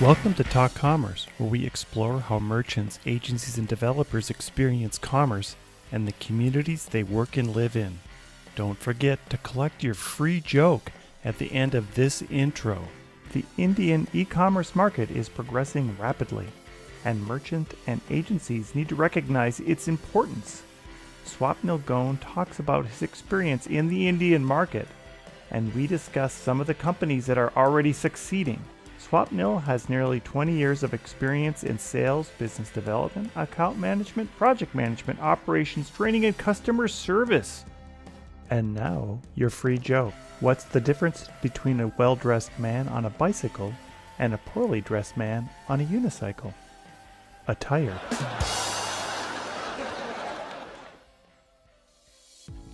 Welcome to Talk Commerce, where we explore how merchants, agencies, and developers experience commerce and the communities they work and live in. Don't forget to collect your free joke at the end of this intro. The Indian e-commerce market is progressing rapidly, and merchants and agencies need to recognize its importance. Swapnil Ghone talks about his experience in the Indian market, and we discuss some of the companies that are already succeeding. Swapnil has nearly 20 years of experience in sales, business development, account management, project management, operations, training, and customer service. And now, your free joke. What's the difference between a well-dressed man on a bicycle and a poorly dressed man on a unicycle? Attire.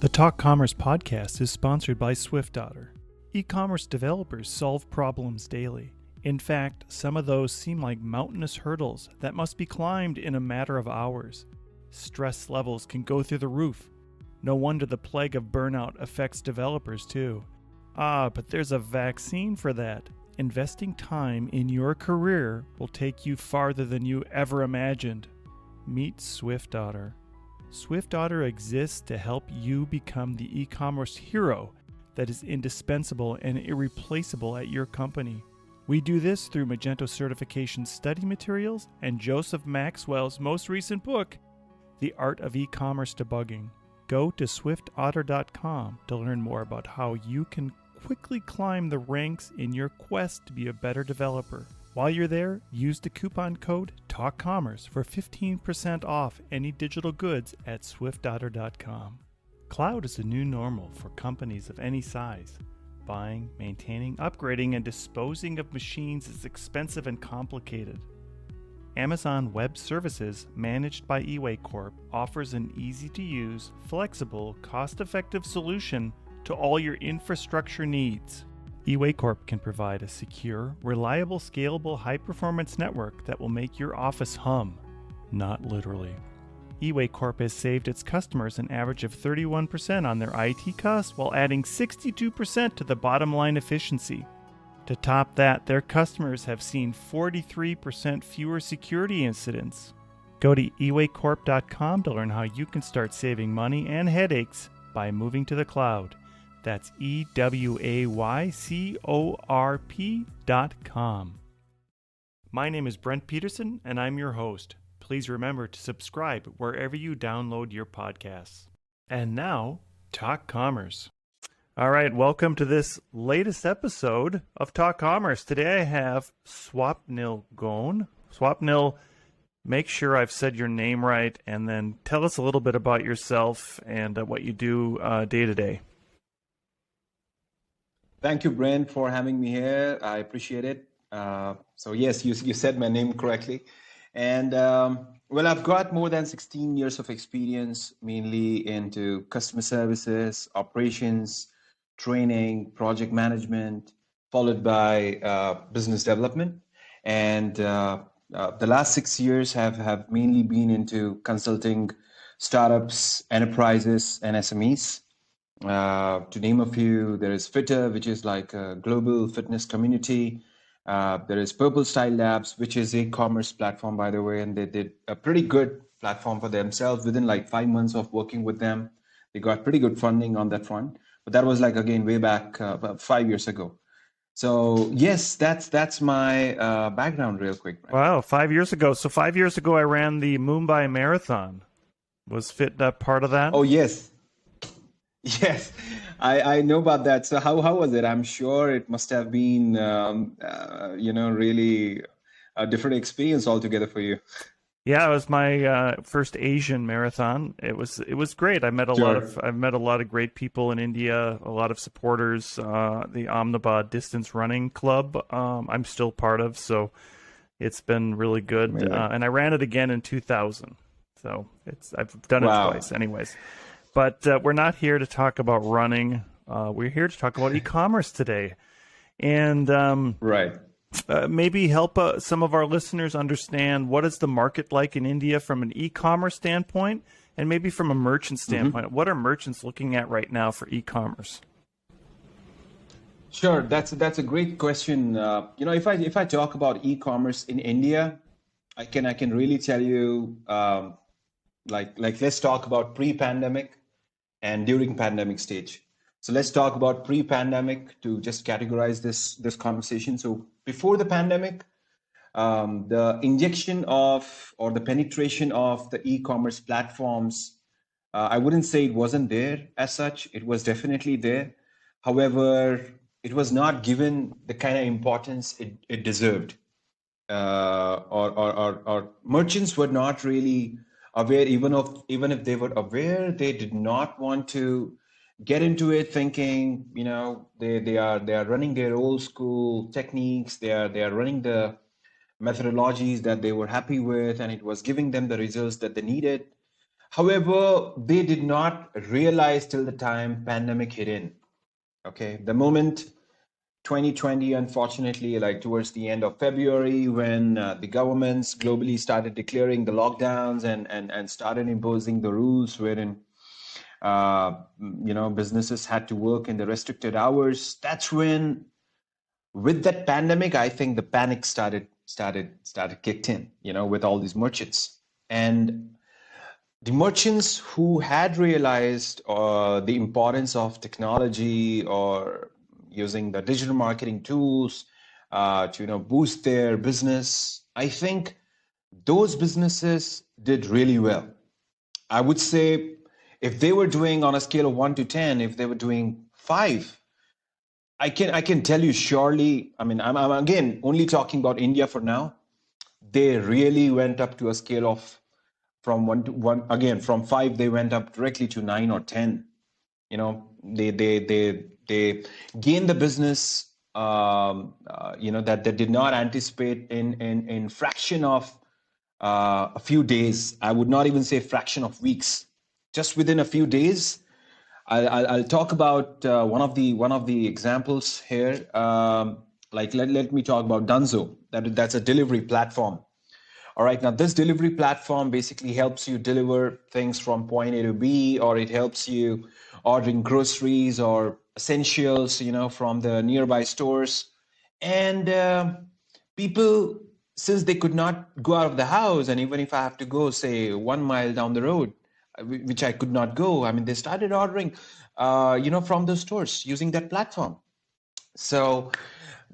The Talk Commerce podcast is sponsored by SwiftOtter. E-commerce developers solve problems daily. In fact, some of those seem like mountainous hurdles that must be climbed in a matter of hours. Stress levels can go through the roof. No wonder the plague of burnout affects developers too. But there's a vaccine for that. Investing time in your career will take you farther than you ever imagined. Meet SwiftOtter. SwiftOtter exists to help you become the e-commerce hero that is indispensable and irreplaceable at your company. We do this through Wagento certification study materials and Joseph Maxwell's most recent book, The Art of E-commerce Debugging. Go to swiftotter.com to learn more about how you can quickly climb the ranks in your quest to be a better developer. While you're there, use the coupon code TALKCommerce for 15% off any digital goods at swiftotter.com. Cloud is a new normal for companies of any size. Buying, maintaining, upgrading, and disposing of machines is expensive and complicated. Amazon Web Services, managed by eWay Corp, offers an easy-to-use, flexible, cost-effective solution to all your infrastructure needs. eWay Corp can provide a secure, reliable, scalable, high-performance network that will make your office hum, not literally. eWay Corp has saved its customers an average of 31% on their IT costs while adding 62% to the bottom line efficiency. To top that, their customers have seen 43% fewer security incidents. Go to ewaycorp.com to learn how you can start saving money and headaches by moving to the cloud. That's ewaycorp.com. My name is Brent Peterson, and I'm your host. Please remember to subscribe wherever you download your podcasts. And now, Talk Commerce. All right, welcome to this latest episode of Talk Commerce. Today I have Swapnil Ghone. Swapnil, make sure I've said your name right, and then tell us a little bit about yourself and what you do day to day. Thank you, Brent, for having me here. I appreciate it. So yes, you said my name correctly. And well, I've got more than 16 years of experience, mainly into customer services, operations, training, project management, followed by business development. And the last 6 years have mainly been into consulting startups, enterprises, and SMEs. To name a few, there is Fitter, which is like a global fitness community. There is Purple Style Labs, which is a commerce platform, by the way, and they did a pretty good platform for themselves. Within like 5 months of working with them, they got pretty good funding on that front. But that was like, again, way back about 5 years ago. So yes, that's my background real quick. Right? Wow, 5 years ago. So 5 years ago, I ran the Mumbai Marathon. Was Fit part of that? Oh, yes. Yes, I know about that. So how was it? I'm sure it must have been, really a different experience altogether for you. Yeah, it was my first Asian marathon. It was great. I met a lot of great people in India, a lot of supporters. The Ahmedabad Distance Running Club, I'm still part of, so it's been really good. And I ran it again in 2000. So I've done it twice, anyways. But we're not here to talk about running. We're here to talk about e-commerce today, and maybe help some of our listeners understand what is the market like in India from an e-commerce standpoint, and maybe from a merchant standpoint. What are merchants looking at right now for e-commerce? Sure, that's a great question. If I talk about e-commerce in India, I can really tell you, like let's talk about pre-pandemic and during pandemic stage. So let's talk about pre-pandemic to just categorize this conversation. So before the pandemic, the injection of or the penetration of the e-commerce platforms, I wouldn't say it wasn't there as such. It was definitely there. However, it was not given the kind of importance it deserved. Or merchants were not really aware. Even if they were aware, they did not want to get into it, thinking, they are running their old school techniques. They are running the methodologies that they were happy with, and it was giving them the results that they needed. However, they did not realize till the time pandemic hit in. Okay, the moment 2020, unfortunately, like towards the end of February, when the governments globally started declaring the lockdowns and started imposing the rules wherein businesses had to work in the restricted hours. That's when, with that pandemic, I think the panic started kicked in. With all these merchants. And the merchants who had realized the importance of technology or using the digital marketing tools to boost their business, I think those businesses did really well. I would say if they were doing on a scale of 1 to 10, if they were doing 5, I can tell you surely. I mean, I'm again only talking about India for now. They really went up to a scale of from 1 to 1. Again, from 5 they went up directly to 9 or 10. They gained the business that they did not anticipate in fraction of a few days. I would not even say fraction of weeks. Just within a few days. I'll talk about one of the examples here. Let me talk about Dunzo. That's a delivery platform. All right, now this delivery platform basically helps you deliver things from point A to B, or it helps you ordering groceries or essentials, from the nearby stores. And people, since they could not go out of the house, and even if I have to go, say, 1 mile down the road, which I could not go, I mean, they started ordering, from the stores using that platform. So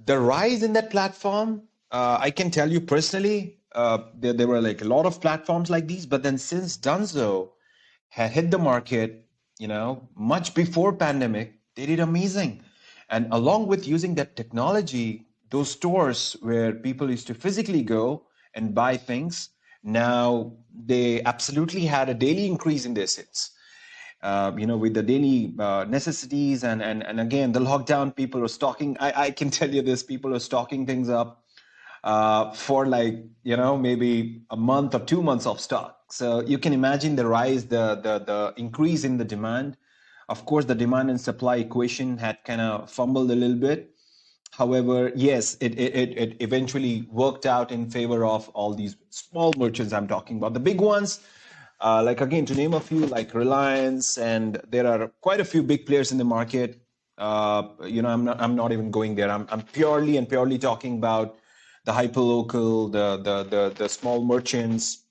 the rise in that platform, I can tell you personally, there were like a lot of platforms like these, but then since Dunzo had hit the market, much before pandemic, they did amazing. And along with using that technology, those stores where people used to physically go and buy things, now they absolutely had a daily increase in their sales. With the daily necessities and again, the lockdown, people are stocking. I can tell you this, people are stocking things up for maybe a month or 2 months of stock. So you can imagine the rise, the increase in the demand. Of course, the demand and supply equation had kind of fumbled a little bit. However, yes, it eventually worked out in favor of all these small merchants I'm talking about. The big ones, again, to name a few, like Reliance, and there are quite a few big players in the market. I'm not even going there. I'm purely talking about the hyperlocal, the small merchants,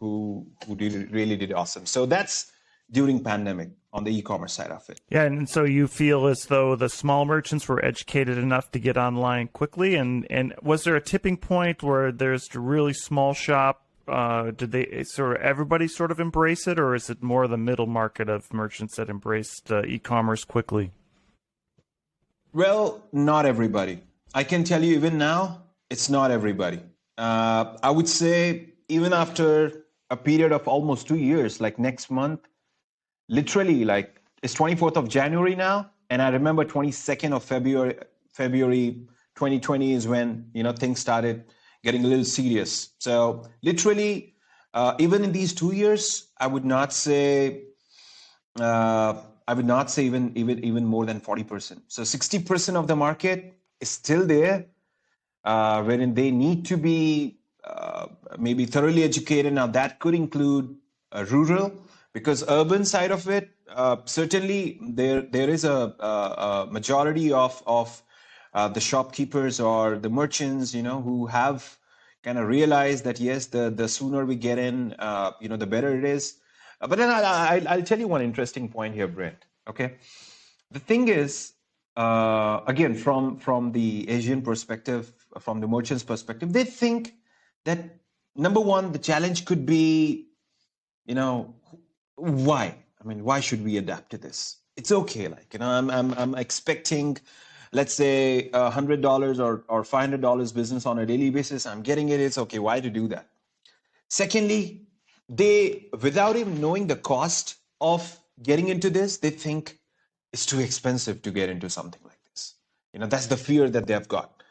who really did awesome. So that's during pandemic on the e-commerce side of it. Yeah, and so you feel as though the small merchants were educated enough to get online quickly, and was there a tipping point where there's a really small shop? Did they everybody sort of embrace it, or is it more the middle market of merchants that embraced e-commerce quickly? Well, not everybody. I can tell you even now, it's not everybody. I would say even after a period of almost 2 years, like next month, literally, like it's 24th of January now, and I remember 22nd of February 2020 is when things started getting a little serious. So literally, even in these 2 years, I would not say even more than 40%. So 60% of the market is still there, wherein they need to be maybe thoroughly educated. Now that could include rural, because urban side of it, certainly there is a majority of the shopkeepers or the merchants, who have kind of realized that yes, the sooner we get in, the better it is. But then I'll tell you one interesting point here, Brent. Okay, the thing is, again, from the Asian perspective, from the merchant's perspective, they think that number one, the challenge could be, why? I mean, why should we adapt to this? It's okay. Like, I'm expecting, let's say, $100 or $500 business on a daily basis. I'm getting it. It's okay. Why to do that? Secondly, they, without even knowing the cost of getting into this, they think it's too expensive to get into something like this. That's the fear that they've got.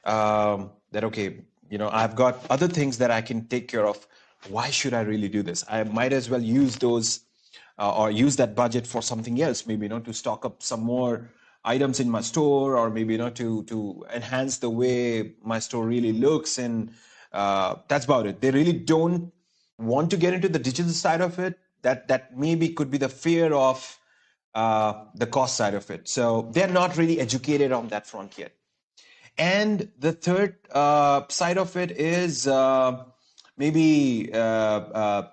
That, okay, I've got other things that I can take care of. Why should I really do this? I might as well use those or use that budget for something else, maybe, to stock up some more items in my store, or maybe, to enhance the way my store really looks. And that's about it. They really don't want to get into the digital side of it. That maybe could be the fear of the cost side of it. So they're not really educated on that front yet. And the third side of it is maybe the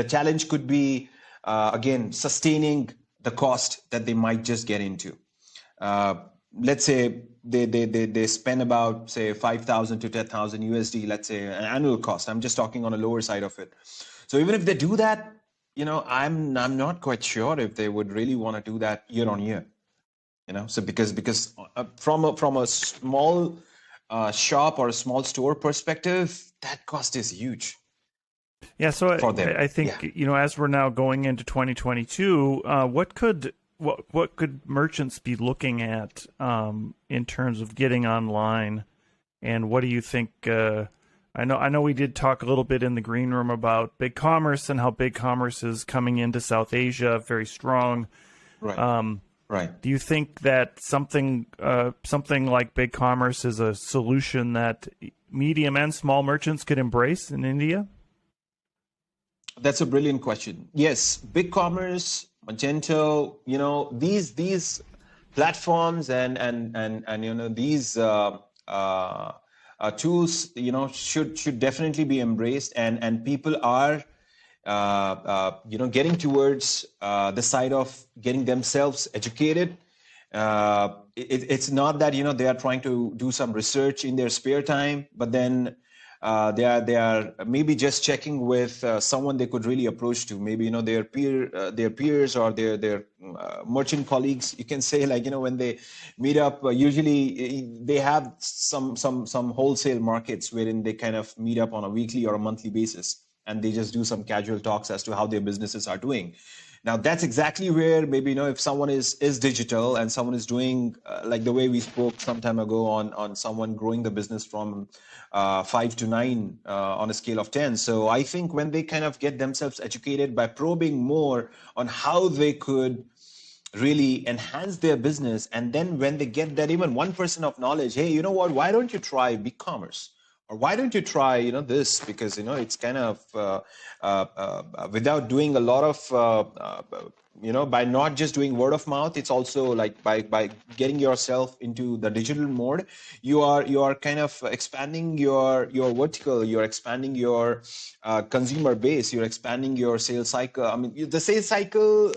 challenge could be again sustaining the cost that they might just get into. Let's say they spend about, say, 5,000 to 10,000 USD, let's say, an annual cost. I'm just talking on a lower side of it. So even if they do that, I'm not quite sure if they would really want to do that year on year. So because from a small shop or a small store perspective, that cost is huge. Yeah, so I think as we're now going into 2022, what could merchants be looking at in terms of getting online, and what do you think? I know we did talk a little bit in the green room about BigCommerce and how BigCommerce is coming into South Asia very strong. Right. Right. Do you think that something like BigCommerce is a solution that medium and small merchants could embrace in India? That's a brilliant question. Yes, BigCommerce, Wagento, these platforms and these tools, should definitely be embraced, and people are getting towards the side of getting themselves educated. It's not that they are trying to do some research in their spare time, but then they are maybe just checking with someone they could really approach to, maybe their peers or their merchant colleagues. You can say, like, when they meet up, usually they have some wholesale markets wherein they kind of meet up on a weekly or a monthly basis, and they just do some casual talks as to how their businesses are doing. Now, that's exactly where maybe, if someone is digital and someone is doing like the way we spoke some time ago on someone growing the business from 5 to 9 on a scale of 10. So I think when they kind of get themselves educated by probing more on how they could really enhance their business, and then when they get that even 1% of knowledge, hey, you know what, why don't you try BigCommerce? Or why don't you try, this? Because, it's kind of without doing a lot of, by not just doing word of mouth, it's also like by getting yourself into the digital mode, you are kind of expanding your vertical, you're expanding your consumer base, you're expanding your sales cycle. I mean, the sales cycle,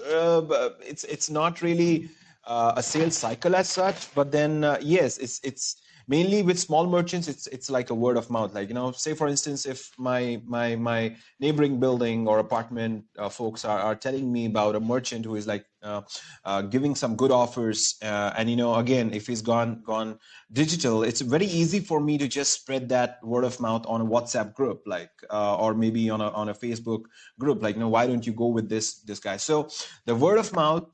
it's not really a sales cycle as such, but then yes, it's mainly with small merchants, it's like a word of mouth. Like, say for instance, if my neighboring building or apartment folks are telling me about a merchant who is like giving some good offers, and again, if he's gone digital, it's very easy for me to just spread that word of mouth on a WhatsApp group, like or maybe on a Facebook group, like, why don't you go with this guy? So the word of mouth,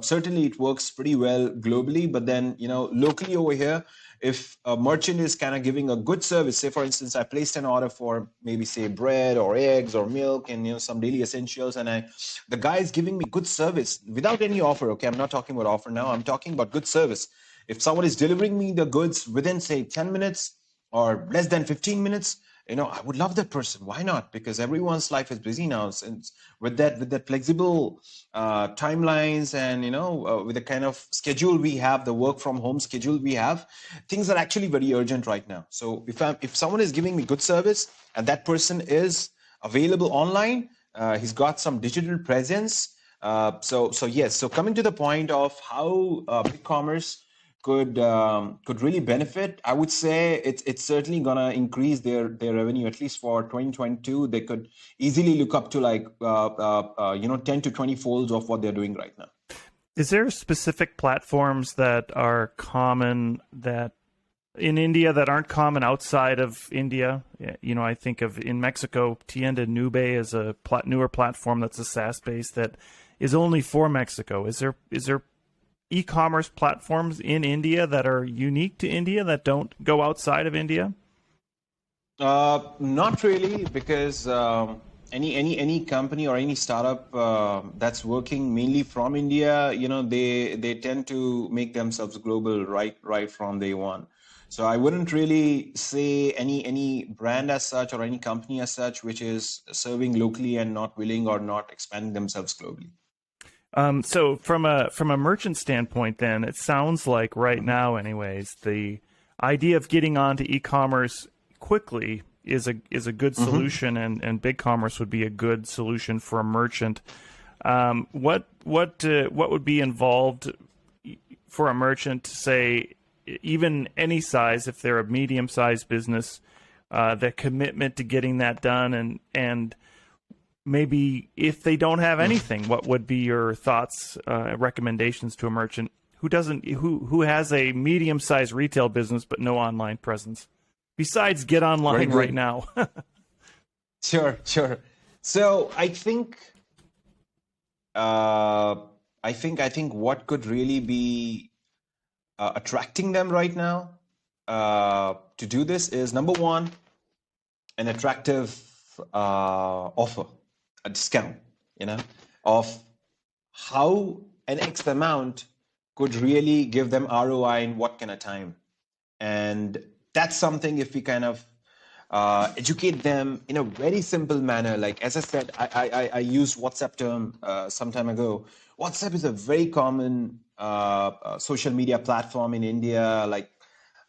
certainly it works pretty well globally, but then locally over here, if a merchant is kind of giving a good service, say for instance, I placed an order for maybe say bread or eggs or milk and some daily essentials, and the guy is giving me good service without any offer. Okay, I'm not talking about offer now. I'm talking about good service. If someone is delivering me the goods within say 10 minutes or less than 15 minutes, I would love that person. Why not? Because everyone's life is busy now. Since with that flexible timelines, and with the kind of schedule we have, the work from home schedule we have, things are actually very urgent right now. So if someone is giving me good service and that person is available online, he's got some digital presence. So yes. So coming to the point of how big commerce could really benefit, I would say it's certainly gonna increase their revenue, at least for 2022. They could easily look up to 10 to 20 folds of what they're doing right now. Is there specific platforms that are common that in India that aren't common outside of India? I think of in Mexico, Tienda Nube is a newer platform that's a SaaS base that is only for Mexico. Is there e-commerce platforms in India that are unique to India that don't go outside of India? Not really, because any company or any startup that's working mainly from India, they tend to make themselves global right from day one. So I wouldn't really say any brand as such or any company as such which is serving locally and not willing or not expanding themselves globally. So from a merchant standpoint, then it sounds like right now, anyways, the idea of getting onto e-commerce quickly is a good solution, and BigCommerce would be a good solution for a merchant. What would be involved for a merchant to say, even any size, if they're a medium-sized business, the commitment to getting that done, and maybe if they don't have anything, what would be your thoughts, recommendations to a merchant who has a medium-sized retail business but no online presence? Besides, get online right now. Sure. So I think what could really be attracting them right now to do this is, number one, an attractive offer, a discount, of how an X amount could really give them ROI in what kind of time. And that's something, if we kind of educate them in a very simple manner. Like, as I said, I used WhatsApp term some time ago. WhatsApp is a very common social media platform in India, like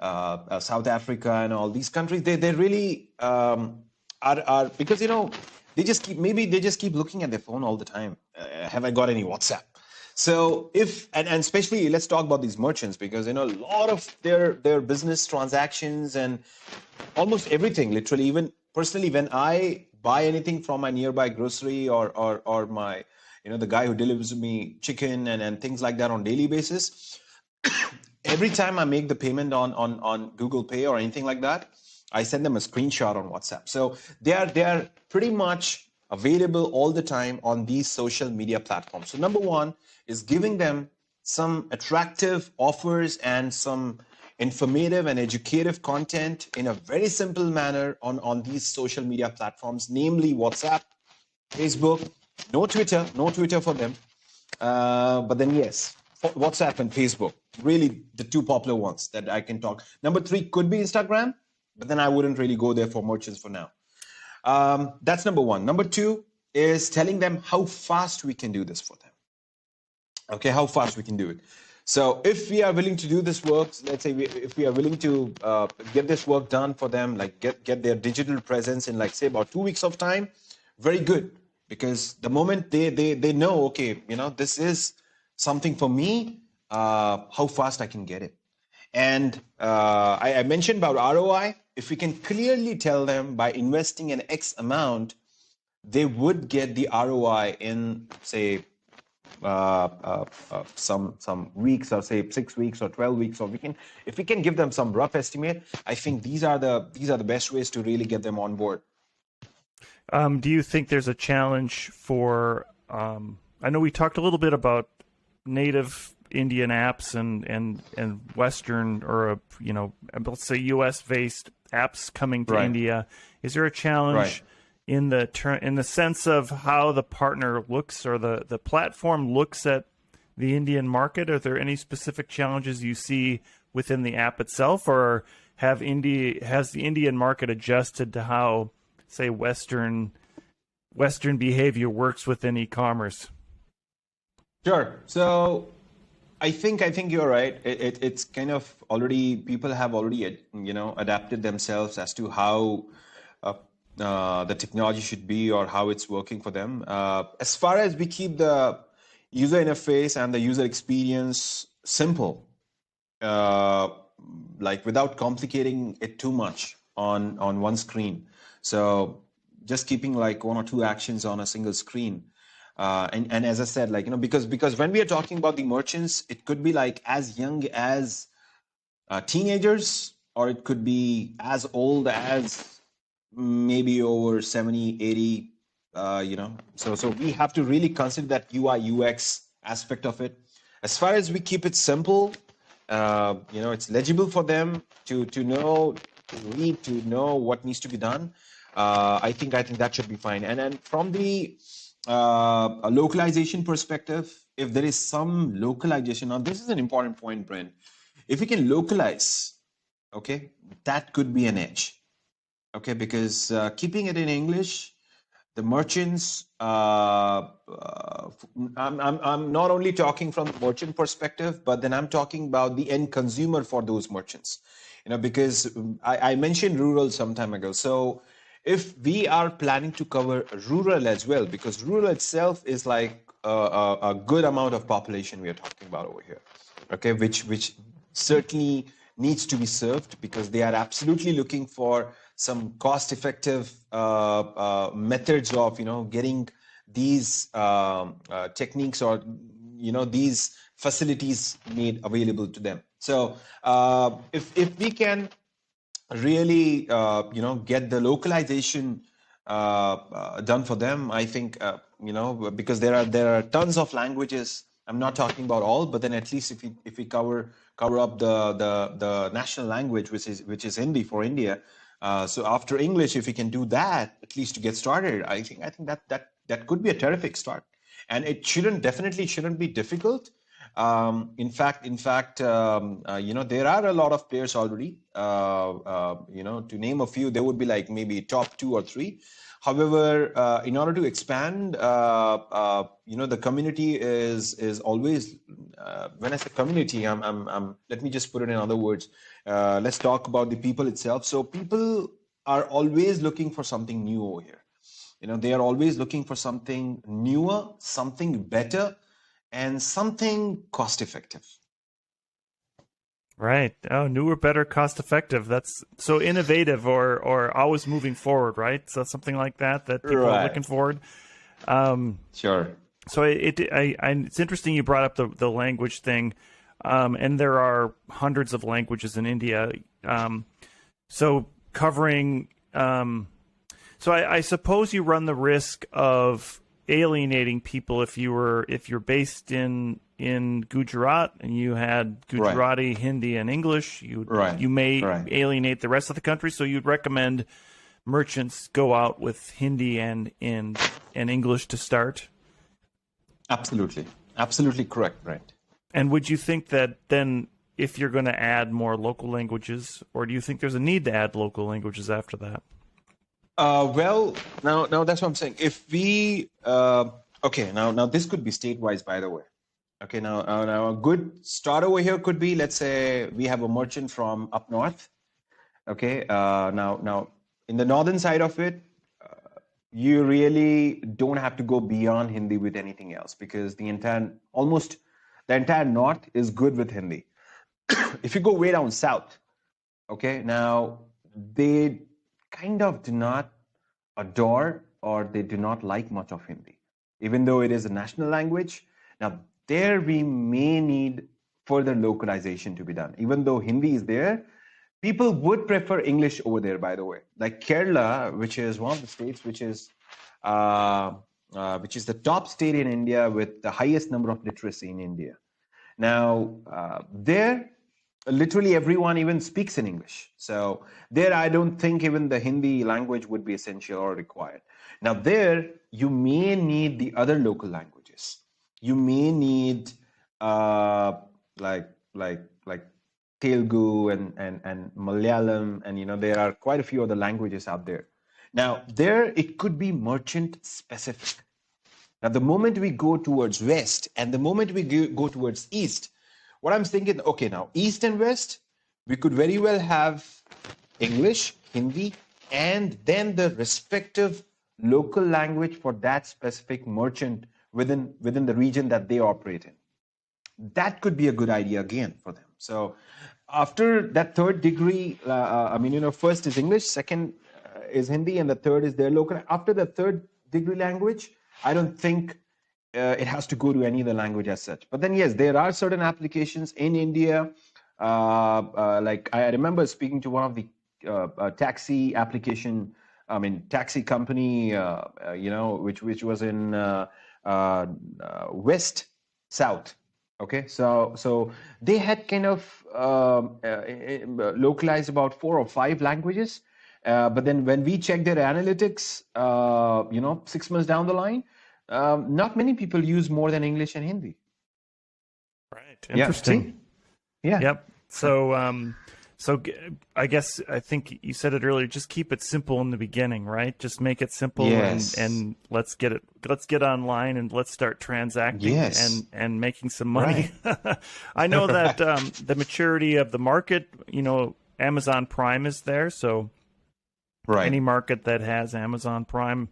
South Africa and all these countries. They really are, because they just keep looking at their phone all the time. Have I got any WhatsApp? So and especially, let's talk about these merchants, because a lot of their business transactions and almost everything, literally, even personally, when I buy anything from my nearby grocery or my the guy who delivers me chicken and things like that on daily basis, every time I make the payment on Google Pay or anything like that, I send them a screenshot on WhatsApp. So they are pretty much available all the time on these social media platforms. So number one is giving them some attractive offers and some informative and educative content in a very simple manner on these social media platforms, namely WhatsApp, Facebook, no Twitter for them. But then yes, WhatsApp and Facebook, really the two popular ones that I can talk. Number three could be Instagram, but then I wouldn't really go there for merchants for now. That's number one. Number two is telling them how fast we can do this for them. Okay, how fast we can do it. So if we are willing to do this work, let's say if we are willing to get this work done for them, like get their digital presence in, like, say, about 2 weeks of time, very good. Because the moment they know, okay, this is something for me, how fast I can get it. And I mentioned about ROI. If we can clearly tell them by investing an X amount, they would get the ROI in, say, some weeks, or say 6 weeks or 12 weeks, or if we can give them some rough estimate, I think these are the best ways to really get them on board. Do you think there's a challenge for? I know we talked a little bit about native Indian apps and Western, or let's say US based apps coming to India. Is there a challenge in the sense of how the partner looks, or the platform looks at the Indian market? Are there any specific challenges you see within the app itself, or has the Indian market adjusted to how, say, Western behavior works within e-commerce? Sure. So I think you're right. It's kind of already, people have already adapted themselves as to how the technology should be or how it's working for them. As far as we keep the user interface and the user experience simple, like without complicating it too much on one screen. So just keeping like one or two actions on a single screen. And as I said, like, because when we are talking about the merchants, it could be like as young as teenagers, or it could be as old as maybe over 70, 80, So we have to really consider that UI, UX aspect of it. As far as we keep it simple, it's legible for them to know, to read, to know what needs to be done. I think that should be fine. And then from the a localization perspective, if there is some localization, now this is an important point, Brent. If we can localize, okay, that could be an edge, okay, because keeping it in English, the merchants, I'm not only talking from the merchant perspective, but then I'm talking about the end consumer for those merchants, because I mentioned rural some time ago. So if we are planning to cover rural as well, because rural itself is like a good amount of population we are talking about over here, okay, which certainly needs to be served, because they are absolutely looking for some cost-effective methods of getting these techniques or these facilities made available to them. So if we can really get the localization done for them, I think because there are tons of languages. I'm not talking about all, but then at least if we cover up the national language, which is Hindi for India. So after English, if we can do that, at least to get started, I think that could be a terrific start, and it definitely shouldn't be difficult. In fact, there are a lot of players already. To name a few, there would be like maybe top 2 or 3. However, in order to expand, the community is always. When I say community, let me just put it in other words. Let's talk about the people itself. So people are always looking for something new over here. They are always looking for something newer, something better, and something cost-effective. Right. Oh, newer, better, cost-effective. That's so innovative, or always moving forward, right? So something like that people are looking forward. Sure. So it's interesting you brought up the language thing, and there are hundreds of languages in India. So covering, so I suppose you run the risk of alienating people if you're based in Gujarat and you had Gujarati, right, Hindi, and English. You may alienate the rest of the country. So you'd recommend merchants go out with Hindi and English to start. Absolutely correct, Brent. And would you think that then, if you're going to add more local languages, or do you think there's a need to add local languages after that? Well, now that's what I'm saying. If we now this could be state-wise, by the way. Okay, now a good start over here could be, let's say we have a merchant from up north. Okay, now in the northern side of it, you really don't have to go beyond Hindi with anything else, because the entire north is good with Hindi. If you go way down south, okay, now they kind of do not adore, or they do not like much of Hindi, even though it is a national language. Now there we may need further localization to be done. Even though Hindi is there, people would prefer English over there, by the way. Like Kerala, which is one of the states which is the top state in India with the highest number of literacy in India. Now, there, literally everyone even speaks in English. So there, I don't think even the Hindi language would be essential or required. Now there, you may need the other local languages. You may need like Telugu and Malayalam, and there are quite a few other languages out there. Now, there it could be merchant specific. Now, the moment we go towards west and the moment we go towards east, what I'm thinking, okay, now east and west, we could very well have English, Hindi, and then the respective local language for that specific merchant within the region that they operate in. That could be a good idea again for them. So after that third degree, first is English, second is Hindi, and the third is their local. After the third degree language, I don't think it has to go to any other language as such. But then, yes, there are certain applications in India. Like I remember speaking to one of the taxi application, taxi company, which was in west south. Okay, so they had kind of localized about 4 or 5 languages. But then when we check their analytics, 6 months down the line, not many people use more than English and Hindi. Right. Interesting. Yeah. Yep. So I think you said it earlier. Just keep it simple in the beginning, right? Just make it simple, yes. and let's get online and let's start transacting, yes. and making some money. Right. I know that the maturity of the market, Amazon Prime is there, so right. Any market that has Amazon Prime,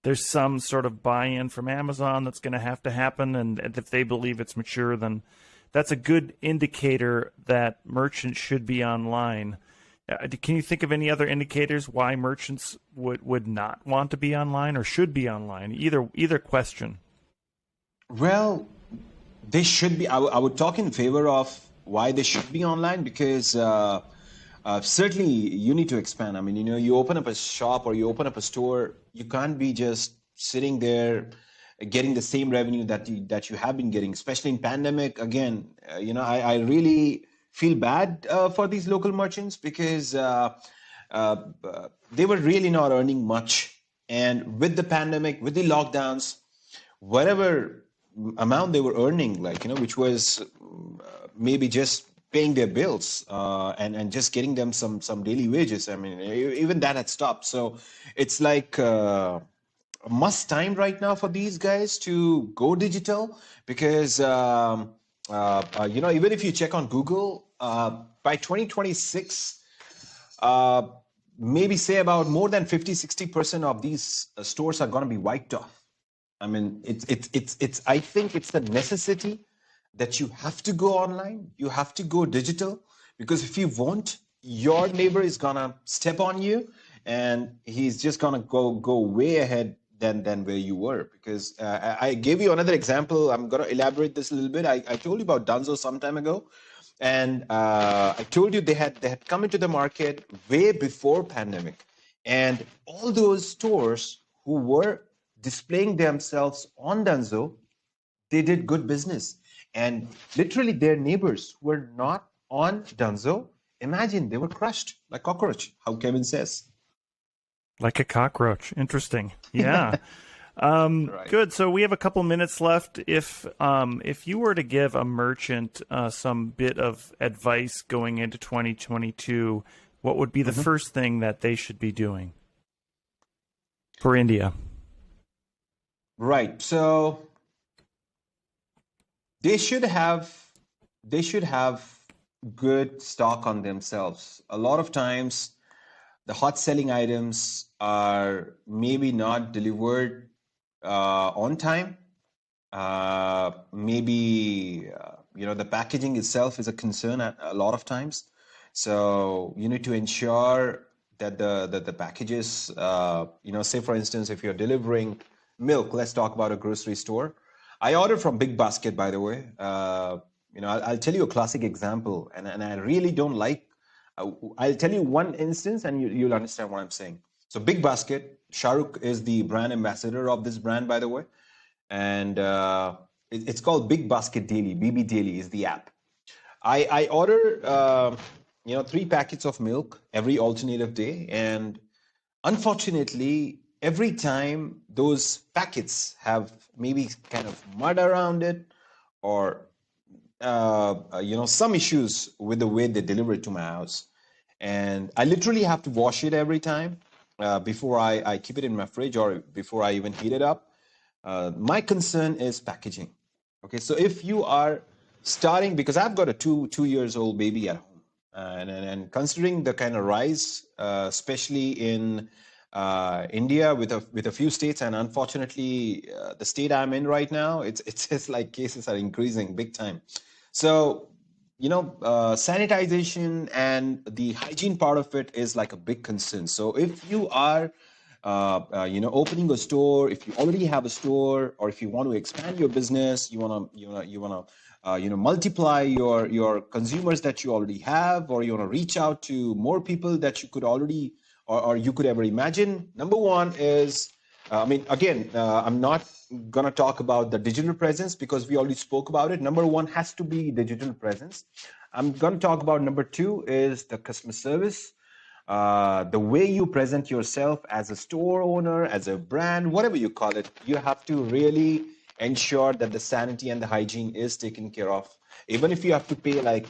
there's some sort of buy-in from Amazon that's going to have to happen, and if they believe it's mature, then that's a good indicator that merchants should be online. Can you think of any other indicators why merchants would not want to be online or should be online? Either question. Well, they should be. I would talk in favor of why they should be online, because certainly you need to expand. You open up a shop or you open up a store, you can't be just sitting there getting the same revenue that you have been getting, especially in pandemic. Again, I really feel bad for these local merchants, because they were really not earning much. And with the pandemic, with the lockdowns, whatever amount they were earning, which was maybe just paying their bills and just getting them some daily wages. Even that had stopped. So it's like a must time right now for these guys to go digital, because even if you check on Google, by 2026, maybe say about more than 50-60% of these stores are going to be wiped off. I think it's the necessity that you have to go online, you have to go digital, because if you won't, your neighbor is going to step on you, and he's just going to go way ahead than where you were. Because I gave you another example. I'm going to elaborate this a little bit. I told you about Dunzo some time ago, and I told you they had come into the market way before pandemic, and all those stores who were displaying themselves on Dunzo, they did good business. And literally their neighbors who were not on Dunzo, imagine, they were crushed like cockroach, how Kevin says. Like a cockroach. Interesting. Yeah. Right. Good. So we have a couple minutes left. If you were to give a merchant some bit of advice going into 2022, what would be the first thing that they should be doing for India? Right. So they should have good stock on themselves. A lot of times the hot selling items are maybe not delivered on time. Maybe the packaging itself is a concern at a lot of times. So you need to ensure that the packages, say for instance, if you're delivering milk, let's talk about a grocery store. I ordered from Big Basket, by the way. I'll tell you a classic example, and I really don't like. I'll tell you one instance, and you'll understand what I'm saying. So Big Basket, Shahrukh is the brand ambassador of this brand, by the way, and it's called Big Basket Daily. BB Daily is the app. I order 3 packets of milk every alternative day, and unfortunately, every time those packets have maybe kind of mud around it, or some issues with the way they deliver it to my house. And I literally have to wash it every time before I keep it in my fridge or before I even heat it up. My concern is packaging. Okay, so if you are starting, because I've got a two years old baby at home, and considering the kind of rise, especially in India with a few states, and unfortunately the state I'm in right now, it's just like cases are increasing big time. So sanitization and the hygiene part of it is like a big concern. So if you are opening a store, if you already have a store, or if you want to expand your business, you want to multiply your consumers that you already have, or you want to reach out to more people that you could already or you could ever imagine. Number one is, I'm not going to talk about the digital presence because we already spoke about it. Number one has to be digital presence. I'm going to talk about number two is the customer service. The way you present yourself as a store owner, as a brand, whatever you call it, you have to really ensure that the sanity and the hygiene is taken care of. Even if you have to pay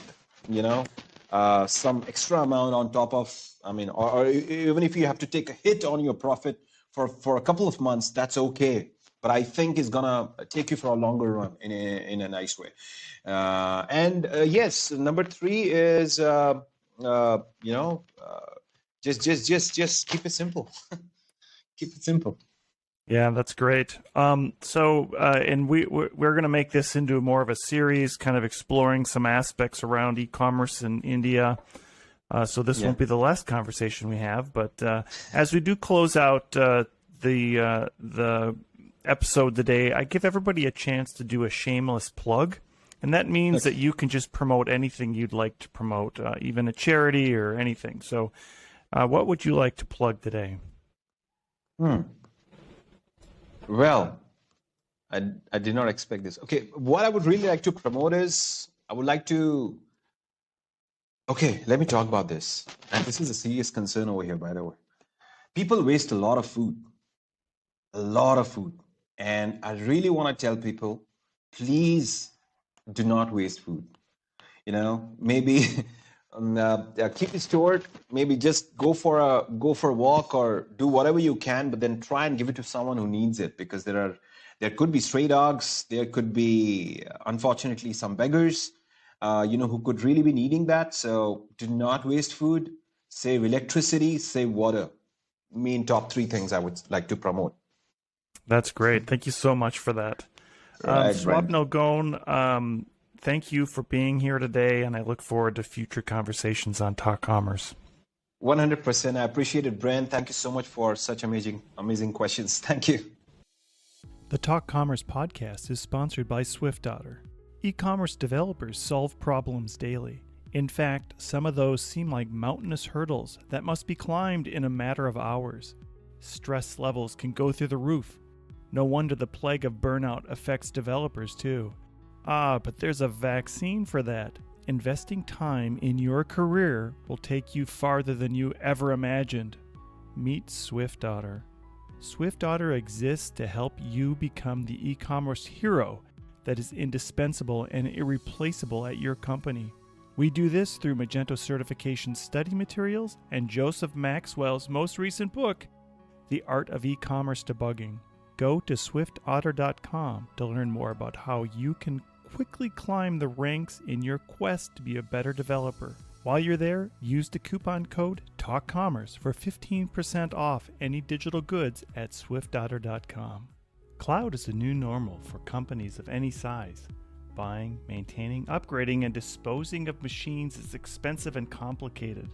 some extra amount on top of, or even if you have to take a hit on your profit for a couple of months, that's okay. But I think it's gonna take you for a longer run in a nice way. Yes, number three is just keep it simple. Keep it simple. Yeah, that's great. And we're going to make this into more of a series, kind of exploring some aspects around e-commerce in India. So this won't be the last conversation we have, but as we do close out the episode today, I give everybody a chance to do a shameless plug. And that means that you can just promote anything you'd like to promote, even a charity or anything. So what would you like to plug today? Well, I did not expect this. Okay, what I would really like to promote is, let me talk about this. And this is a serious concern over here, by the way. People waste a lot of food. And I really want to tell people, please do not waste food. Maybe keep it stored. Maybe just go for a walk or do whatever you can, but then try and give it to someone who needs it, because there could be stray dogs, there could be unfortunately some beggars, who could really be needing that. So do not waste food. Save electricity. Save water. Top three things I would like to promote. That's great. Thank you so much for that. Swapnil Ghone, thank you for being here today, and I look forward to future conversations on Talk Commerce. 100%. I appreciate it, Brent. Thank you so much for such amazing questions. Thank you. The Talk Commerce podcast is sponsored by SwiftOtter. E-commerce developers solve problems daily. In fact, some of those seem like mountainous hurdles that must be climbed in a matter of hours. Stress levels can go through the roof. No wonder the plague of burnout affects developers too. But there's a vaccine for that. Investing time in your career will take you farther than you ever imagined. Meet SwiftOtter. SwiftOtter exists to help you become the e-commerce hero that is indispensable and irreplaceable at your company. We do this through Wagento certification study materials and Joseph Maxwell's most recent book, The Art of E-commerce Debugging. Go to swiftotter.com to learn more about how you can quickly climb the ranks in your quest to be a better developer. While you're there, use the coupon code TALKCommerce for 15% off any digital goods at swiftotter.com. Cloud is a new normal for companies of any size. Buying, maintaining, upgrading, and disposing of machines is expensive and complicated.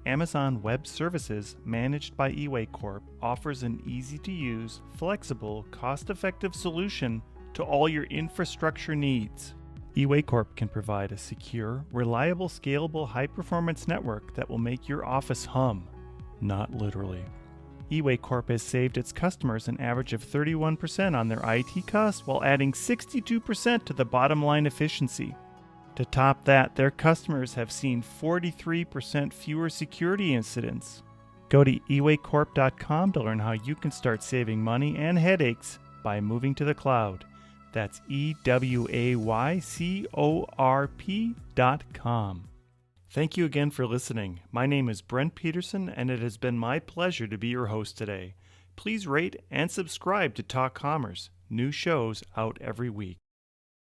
Amazon Web Services, managed by eWay Corp, offers an easy-to-use, flexible, cost-effective solution to all your infrastructure needs. eWay Corp can provide a secure, reliable, scalable, high-performance network that will make your office hum, not literally. eWay Corp has saved its customers an average of 31% on their IT costs while adding 62% to the bottom line efficiency. To top that, their customers have seen 43% fewer security incidents. Go to ewaycorp.com to learn how you can start saving money and headaches by moving to the cloud. That's EWAYCORP.com. Thank you again for listening. My name is Brent Peterson, and it has been my pleasure to be your host today. Please rate and subscribe to Talk Commerce. New shows out every week.